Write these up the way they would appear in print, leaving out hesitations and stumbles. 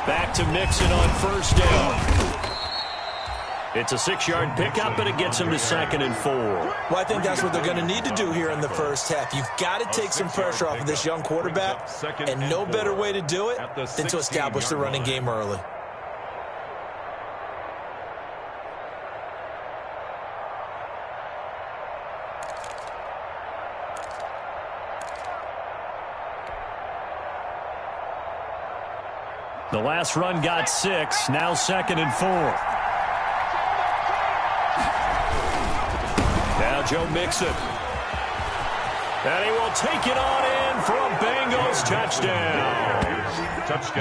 Back to Mixon on first down. It's a 6-yard pickup, but it gets him to 2nd and 4. Well, I think that's what they're going to need to do here in the first half. You've got to take some pressure off of this young quarterback, and no better way to do it than to establish the running game early. The last run got 6, now 2nd and 4. Now Joe Mixon. And he will take it on in for a Bengals touchdown.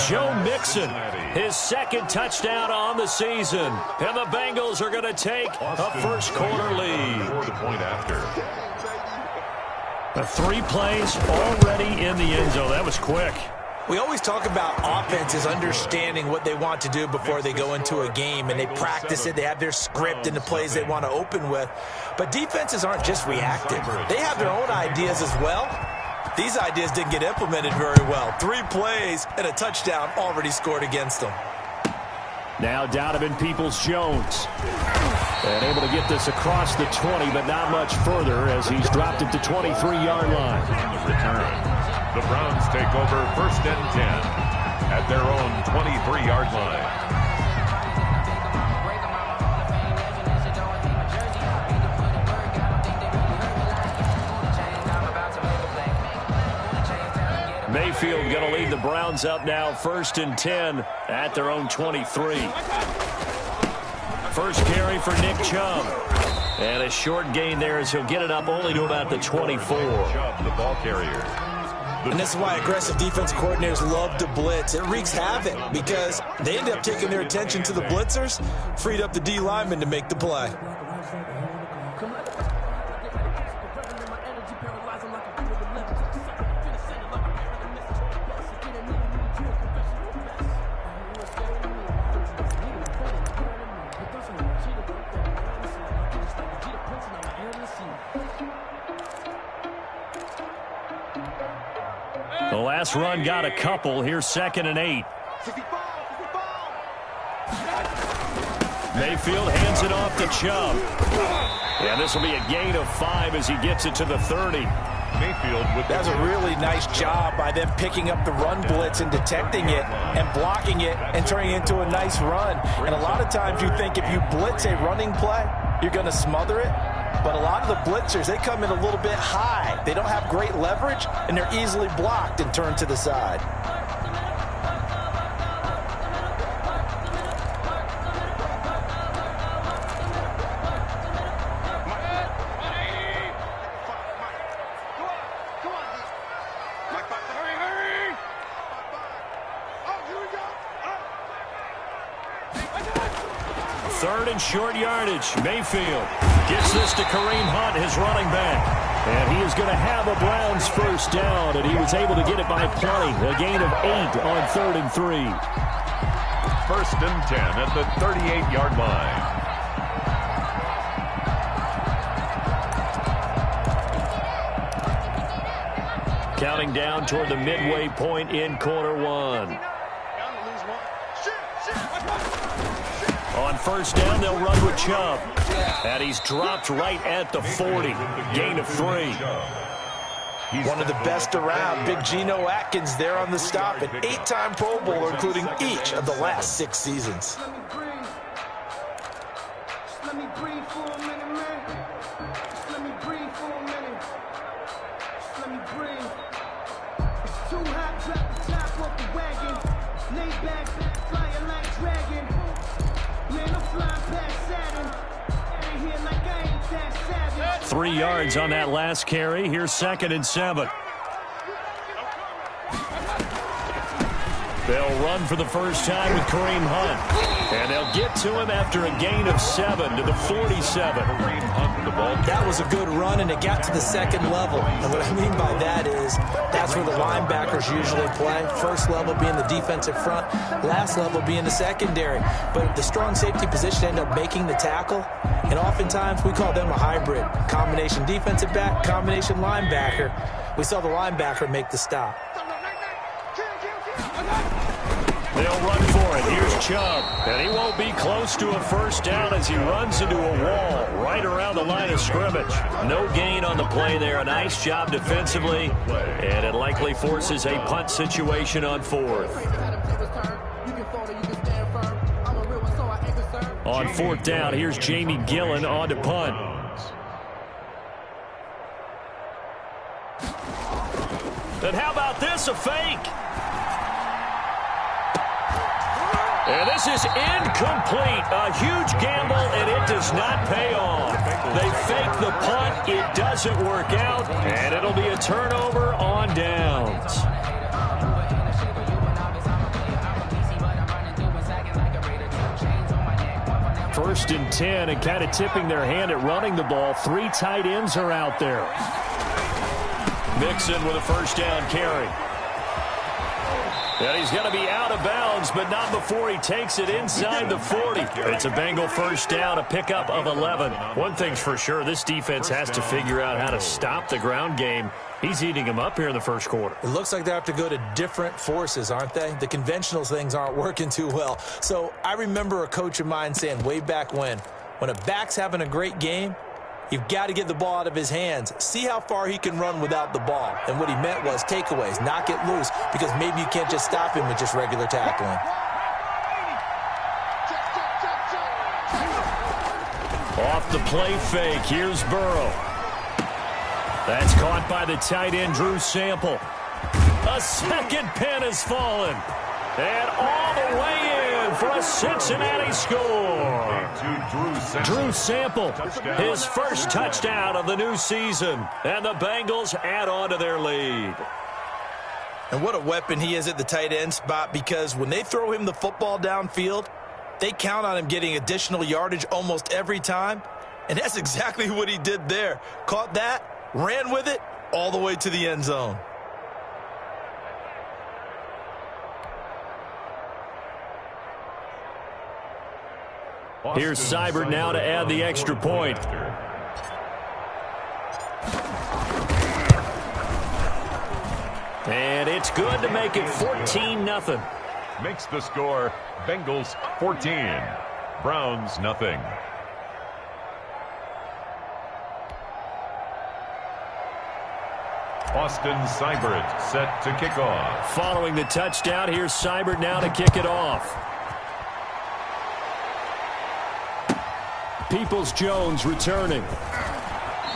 Joe Mixon, his 2nd touchdown on the season. And the Bengals are going to take a first-quarter lead. The 3 plays already in the end zone. That was quick. We always talk about offenses understanding what they want to do before they go into a game, and they practice it. They have their script and the plays they want to open with. But defenses aren't just reactive. They have their own ideas as well. These ideas didn't get implemented very well. 3 plays and a touchdown already scored against them. Now Donovan Peoples-Jones. And able to get this across the 20, but not much further as he's dropped it to 23-yard line. On the return. The Browns take over 1st and 10 at their own 23-yard line. Mayfield going to lead the Browns up now 1st and 10 at their own 23. First carry for Nick Chubb. And a short gain there as he'll get it up only to about the 24. Chubb, the ball carrier. And this is why aggressive defense coordinators love to blitz. It wreaks havoc because they end up taking their attention to the blitzers, freed up the D lineman to make the play. The last run got a couple. Here's 2nd and 8. Mayfield hands it off to Chubb. And this will be a gain of 5 as he gets it to the 30. Mayfield with That's a really nice job by them picking up the run blitz and detecting it and blocking it and turning it into a nice run. And a lot of times you think if you blitz a running play, you're going to smother it. But a lot of the blitzers, they come in a little bit high. They don't have great leverage, and they're easily blocked and turned to the side. Third and short yardage. Mayfield gets this to Kareem Hunt, his running back. And he is going to have a Browns first down, and he was able to get it by plenty. A gain of 8 on 3rd and 3. 1st and 10 at the 38-yard line. Counting down toward the midway point in quarter 1. On first down, they'll run with Chubb. And he's dropped right at the 40. Gain of 3. One of the best around, Big Geno Atkins there on the stop. An 8-time Pro Bowler, including each of the last 6 seasons. Let me breathe for a minute, man. Just let me breathe for a minute. Just let me breathe. It's too hot, drop the top off the wagon. Lay back, flying like dragon. Man, I'm flying past Saturn. Ain't here like I ain't that savage. 3 yards on that last carry. Here's 2nd and 7. They'll run for the first time with Kareem Hunt. And they'll get to him after a gain of 7 to the 47. Kareem Hunt, the ball. That was a good run, and it got to the 2nd level. And what I mean by that is that's where the linebackers usually play. First level being the defensive front, last level being the secondary. But the strong safety position ended up making the tackle. And oftentimes we call them a hybrid. Combination defensive back, combination linebacker. We saw the linebacker make the stop. They'll run for it. Here's Chubb. And he won't be close to a first down as he runs into a wall right around the line of scrimmage. No gain on the play there. A nice job defensively. And it likely forces a punt situation on fourth. On fourth down, here's Jamie Gillen on to punt. And how about this, a fake? And this is incomplete. A huge gamble, and it does not pay off. They fake the punt. It doesn't work out, and it'll be a turnover on downs. First and 10, and kind of tipping their hand at running the ball. 3 tight ends are out there. Mixon with a first down carry. And he's going to be out of bounds, but not before he takes it inside the 40. It's a Bengal first down, a pickup of 11. One thing's for sure, this defense has to figure out how to stop the ground game. He's eating them up here in the first quarter. It looks like they have to go to different forces, aren't they? The conventional things aren't working too well. So I remember a coach of mine saying way back when a back's having a great game, you've got to get the ball out of his hands. See how far he can run without the ball. And what he meant was takeaways, knock it loose, because maybe you can't just stop him with just regular tackling. Off the play fake, here's Burrow. That's caught by the tight end, Drew Sample. A second pin has fallen. And all the way in for a Cincinnati score. Drew Sample, his first touchdown of the new season. And the Bengals add on to their lead. And what a weapon he is at the tight end spot, because when they throw him the football downfield, they count on him getting additional yardage almost every time. And that's exactly what he did there. Caught that, ran with it all the way to the end zone. Here's Seibert now to add the extra point. And it's good to make it 14-0. Makes the score Bengals 14, Browns nothing. Austin Seibert set to kick off. Following the touchdown, here's Seibert now to kick it off. Peoples-Jones returning.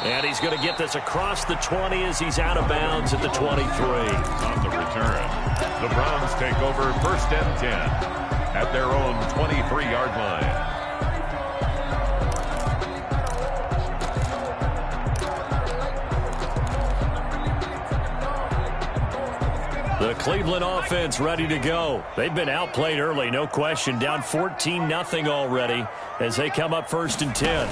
And he's going to get this across the 20 as he's out of bounds at the 23. On the return, the Browns take over first and 10 at their own 23-yard line. The Cleveland offense ready to go. They've been outplayed early, no question. Down 14-0 already as they come up first and 10.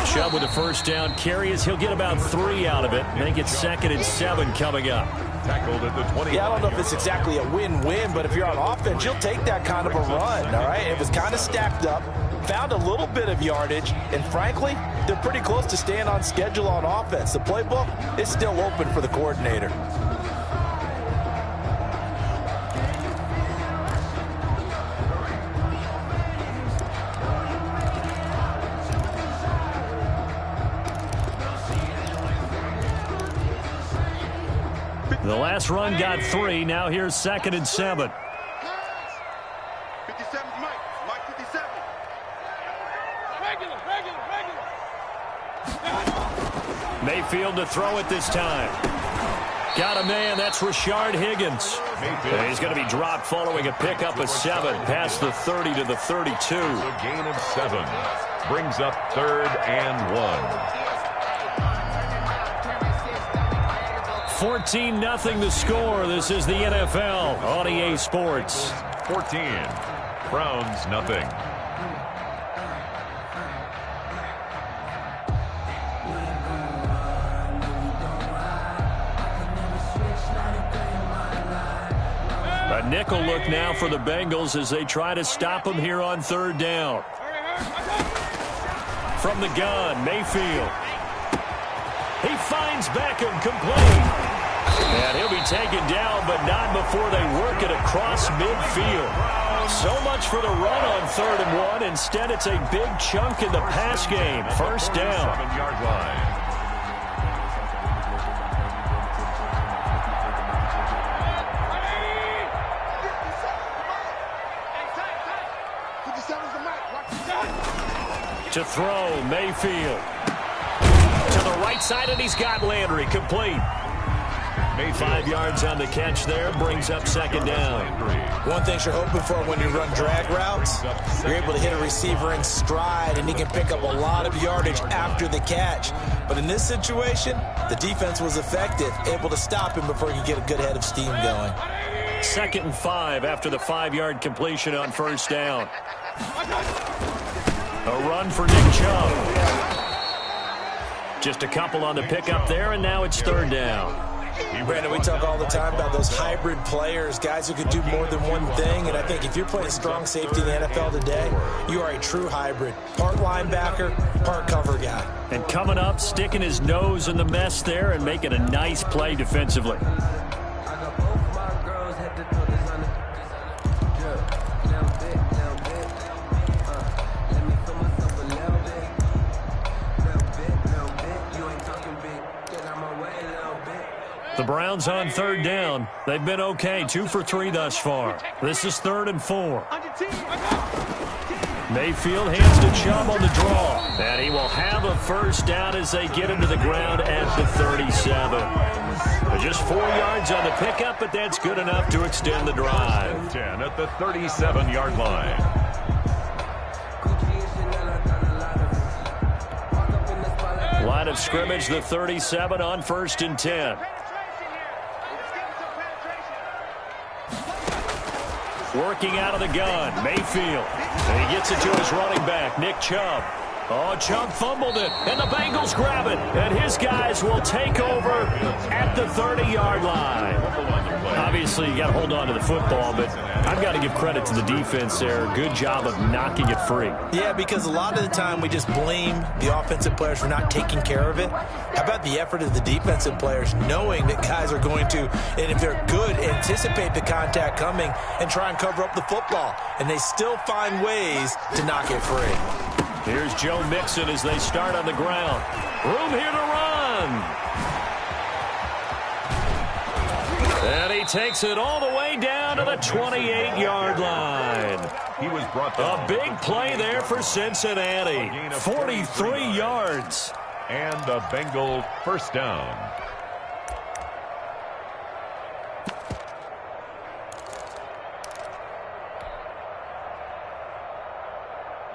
Chubb with a first down carry as he'll get about 3 out of it. Make it 2nd and 7 coming up. Tackled at the 20. Yeah, I don't know if it's exactly a win-win, but if you're on offense, you'll take that kind of a run, all right? It was kind of stacked up, found a little bit of yardage, and frankly, they're pretty close to staying on schedule on offense. The playbook is still open for the coordinator. The last run got 3. Now here's 2nd and 7. 57, Mike 57. Mayfield to throw it this time. Got a man, that's Rashard Higgins. And he's going to be dropped following a pickup of 7 past the 30 to the 32. A gain of 7 brings up 3rd and 1. 14-0 the score. This is the NFL on EA Sports. 14, Browns nothing. A nickel look now for the Bengals as they try to stop him here on 3rd down. From the gun, Mayfield. He finds Beckham complete. And he'll be taken down, but not before they work it across midfield. So much for the run on 3rd and 1. Instead, it's a big chunk in the pass game. First down. 7-yard line. To throw, Mayfield. To the right side, and he's got Landry complete. 5 yards on the catch there, brings up 2nd down. One thing you're hoping for when you run drag routes, you're able to hit a receiver in stride, and he can pick up a lot of yardage after the catch. But in this situation, the defense was effective, able to stop him before he could get a good head of steam going. 2nd and 5 after the 5-yard completion on 1st down. A run for Nick Chubb. Just a couple on the pickup there, and now it's 3rd down. Brandon, we talk all the time about those hybrid players, guys who can do more than one thing, and I think if you're playing strong safety in the NFL today, you are a true hybrid. Part linebacker, part cover guy. And coming up, sticking his nose in the mess there and making a nice play defensively. The Browns on 3rd down. They've been okay, 2 for 3 thus far. This is 3rd and 4. Mayfield hands to Chubb on the draw. And he will have a first down as they get him to the ground at the 37. Just 4 yards on the pickup, but that's good enough to extend the drive. 10 at the 37-yard line. Line of scrimmage, the 37 on 1st and 10. Working out of the gun, Mayfield. And he gets it to his running back, Nick Chubb. Oh, Chubb fumbled it, and the Bengals grab it. And his guys will take over at the 30-yard line. Obviously, you got to hold on to the football, but I've got to give credit to the defense there. Good job of knocking it free. Yeah, because a lot of the time we just blame the offensive players for not taking care of it. How about the effort of the defensive players knowing that guys are going to, and if they're good, anticipate the contact coming and try and cover up the football. And they still find ways to knock it free. Here's Joe Mixon as they start on the ground. Room here to run. And he takes it all the way down to the 28-yard line. He was brought down. A big play there for Cincinnati. 43 yards. And a Bengal first down.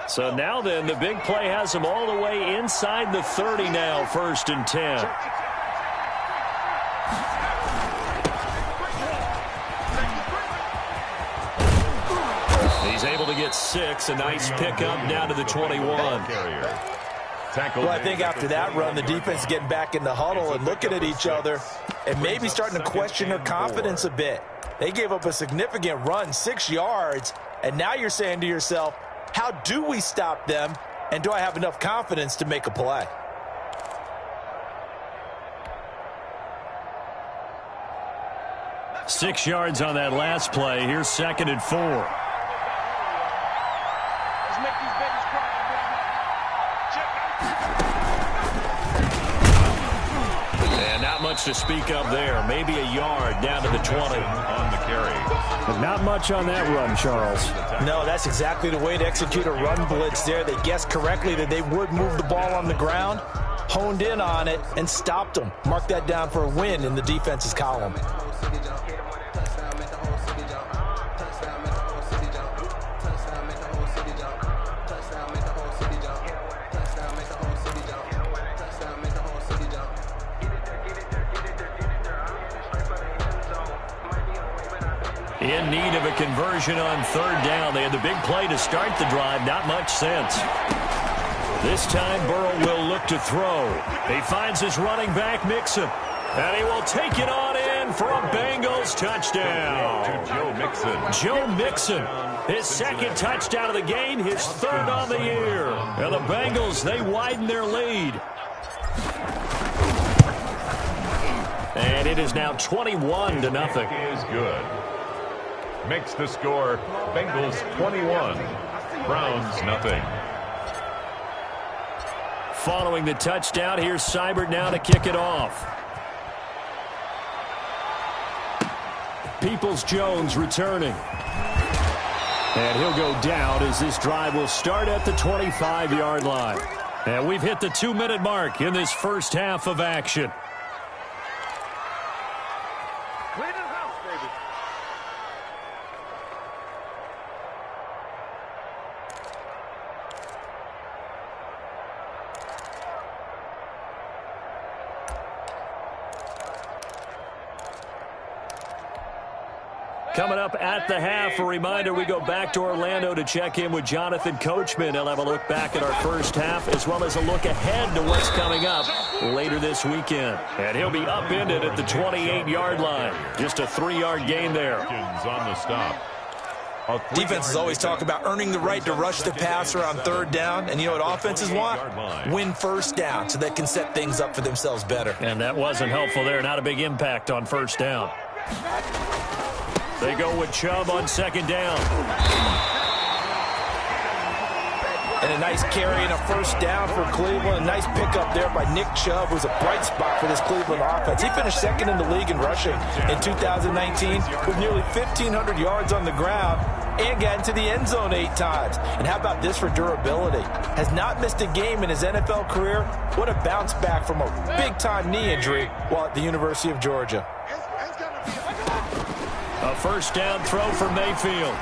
So now then, the big play has them all the way inside the 30 now, 1st and 10. He's able to get 6, a nice pickup down to the 21. Well, I think after that run, the defense is getting back in the huddle and looking at each other and maybe starting to question their confidence a bit. They gave up a significant run, 6 yards, and now you're saying to yourself, how do we stop them, and do I have enough confidence to make a play? Six yards on that last play. Here's 2nd and 4. And not much to speak of there. Maybe a yard down to the 20. On the carry. But not much on that run, Charles. No, that's exactly the way to execute a run blitz there. They guessed correctly that they would move the ball on the ground, honed in on it, and stopped them. Mark that down for a win in the defense's column. In need of a conversion on 3rd down. They had the big play to start the drive. Not much sense. This time Burrow will look to throw. He finds his running back, Mixon. And he will take it on in for a Bengals touchdown. To Joe Mixon. Joe Mixon, his 2nd touchdown of the game, his 3rd on the year. And the Bengals, they widen their lead. And it is now 21-0. Is good. Makes the score Bengals 21, Browns nothing. Following the touchdown, here's Seibert now to kick it off. Peoples-Jones returning. And he'll go down as this drive will start at the 25-yard line. And we've hit the 2-minute mark in this first half of action. Coming up at the half, a reminder, we go back to Orlando to check in with Jonathan Coachman. He'll have a look back at our first half as well as a look ahead to what's coming up later this weekend. And he'll be upended at the 28-yard line. Just a 3-yard gain there. On the stop. Defenses always talk about earning the right to rush the passer on third down. And you know what offenses want? Win first down so they can set things up for themselves better. And that wasn't helpful there. Not a big impact on first down. They go with Chubb on second down. And a nice carry and a first down for Cleveland. A nice pickup there by Nick Chubb, who's a bright spot for this Cleveland offense. He finished second in the league in rushing in 2019 with nearly 1,500 yards on the ground and got into the end zone 8 times. And how about this for durability? Has not missed a game in his NFL career. What a bounce back from a big-time knee injury while at the University of Georgia. A first down throw for Mayfield.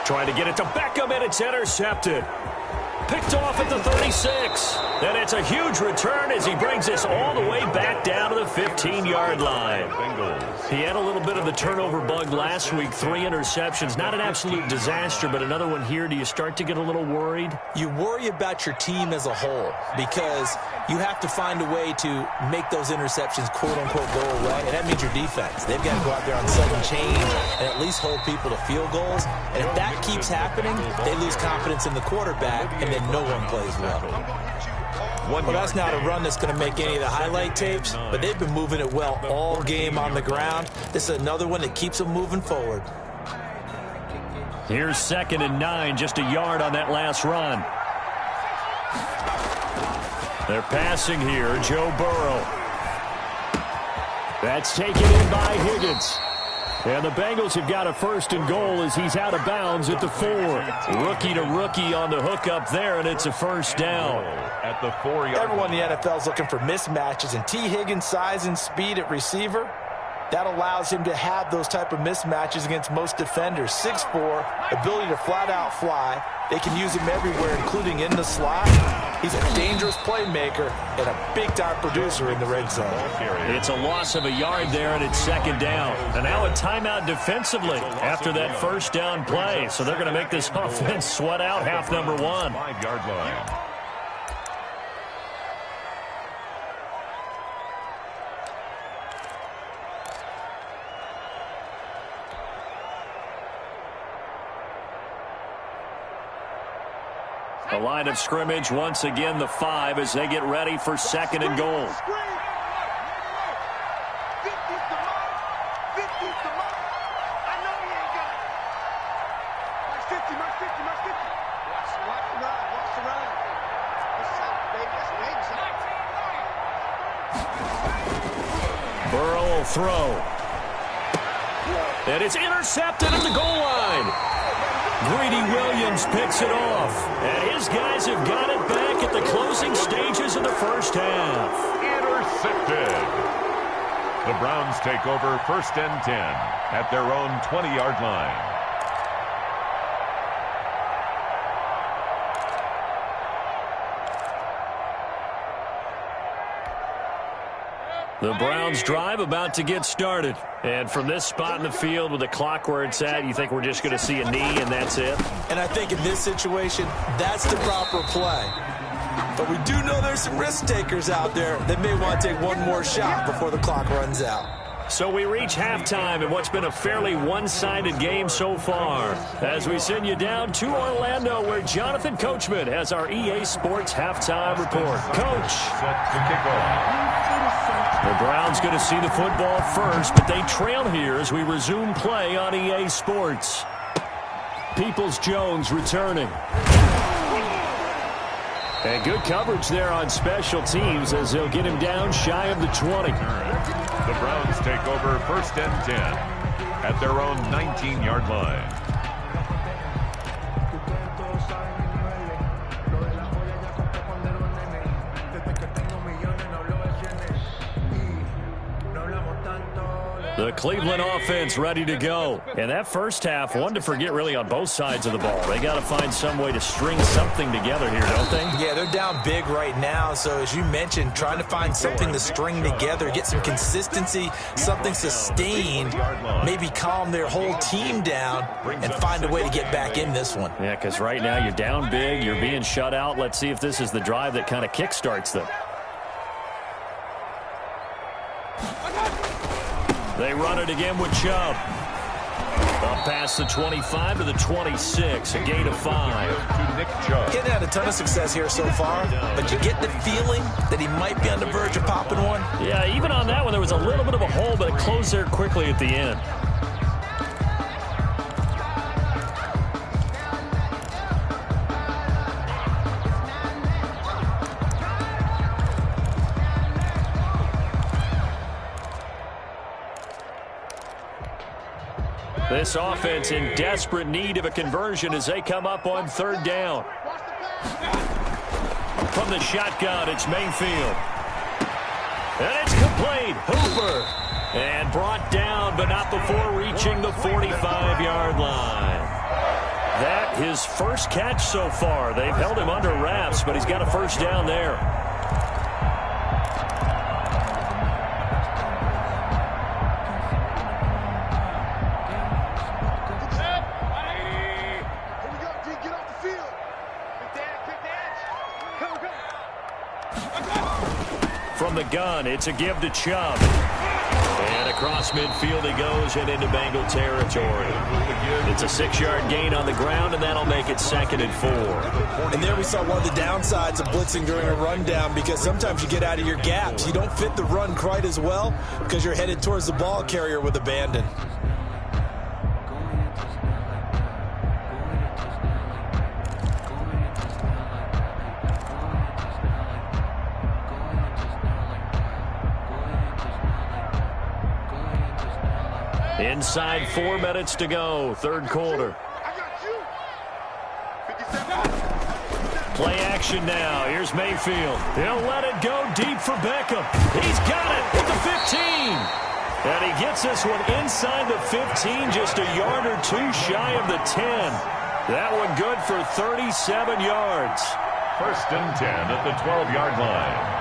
Trying to get it to Beckham, and it's intercepted. Picked off at the 36. And it's a huge return as he brings this all the way back down to the 15-yard line. He had a little bit of the turnover bug last week. 3 interceptions. Not an absolute disaster, but another one here. Do you start to get a little worried? You worry about your team as a whole because you have to find a way to make those interceptions, quote-unquote, go away. And that means your defense. They've got to go out there on sudden change and at least hold people to field goals. And if that keeps happening, they lose confidence in the quarterback, and then no one plays well. Well, that's not a run that's going to make any of the highlight tapes, but they've been moving it well all game on the ground. This is another one that keeps them moving forward. Here's 2nd and 9, just a yard on that last run. They're passing here, Joe Burrow. That's taken in by Higgins. And the Bengals have got a 1st and goal as he's out of bounds at the 4. Rookie to rookie on the hookup there, and it's a first down. At the 4-yard Everyone in the NFL is looking for mismatches, and T. Higgins' size and speed at receiver, that allows him to have those type of mismatches against most defenders. 6'4", ability to flat-out fly. They can use him everywhere, including in the slot. He's a dangerous playmaker and a big-time producer in the red zone. It's a loss of a yard there, and it's 2nd down. And now a timeout defensively after that first down play. So they're going to make this offense sweat out half number 1. 5-yard line. The line of scrimmage, once again, the 5 as they get ready for 2nd and goal. Burrow will throw. And it's intercepted at the goal line. Greedy Williams picks it off. And his guys have got it back at the closing stages of the first half. Intercepted. The Browns take over 1st and 10 at their own 20-yard line. The Browns drive about to get started. And from this spot in the field with the clock where it's at, you think we're just going to see a knee and that's it? And I think in this situation, that's the proper play. But we do know there's some risk takers out there that may want to take one more shot before the clock runs out. So we reach halftime in what's been a fairly one-sided game so far. As we send you down to Orlando, where Jonathan Coachman has our EA Sports halftime report. Coach. Set to kick off. The Browns going to see the football first, but they trail here as we resume play on EA Sports. Peoples-Jones returning. And good coverage there on special teams as they'll get him down shy of the 20. The Browns take over 1st and 10 at their own 19-yard line. The Cleveland offense ready to go. And that first half, one to forget really on both sides of the ball. They got to find some way to string something together here, don't they? Yeah, they're down big right now. So as you mentioned, trying to find something to string together, get some consistency, something sustained, maybe calm their whole team down and find a way to get back in this one. Yeah, because right now you're down big, you're being shut out. Let's see if this is the drive that kind of kickstarts them. They run it again with Chubb. Up past the 25 to the 26, a gain of 5. Nick Chubb. He hasn't had a ton of success here so far, but you get the feeling that he might be on the verge of popping one. Yeah, even on that one, there was a little bit of a hole, but it closed there quickly at the end. This offense in desperate need of a conversion as they come up on 3rd down. From the shotgun, it's Mayfield. And it's complete. Hooper. And brought down, but not before reaching the 45-yard line. That his first catch so far. They've held him under wraps, but he's got a first down there. From the gun, it's a give to Chubb. And across midfield he goes and into Bengal territory. It's a 6-yard gain on the ground, and that'll make it 2nd and 4. And there we saw one of the downsides of blitzing during a rundown, because sometimes you get out of your gaps. You don't fit the run quite as well because you're headed towards the ball carrier with abandon. Inside 4 minutes to go, 3rd quarter. Play action now. Here's Mayfield. He'll let it go deep for Beckham. He's got it at the 15. And he gets this one inside the 15, just a yard or two shy of the 10. That one good for 37 yards. 1st and 10 at the 12-yard line.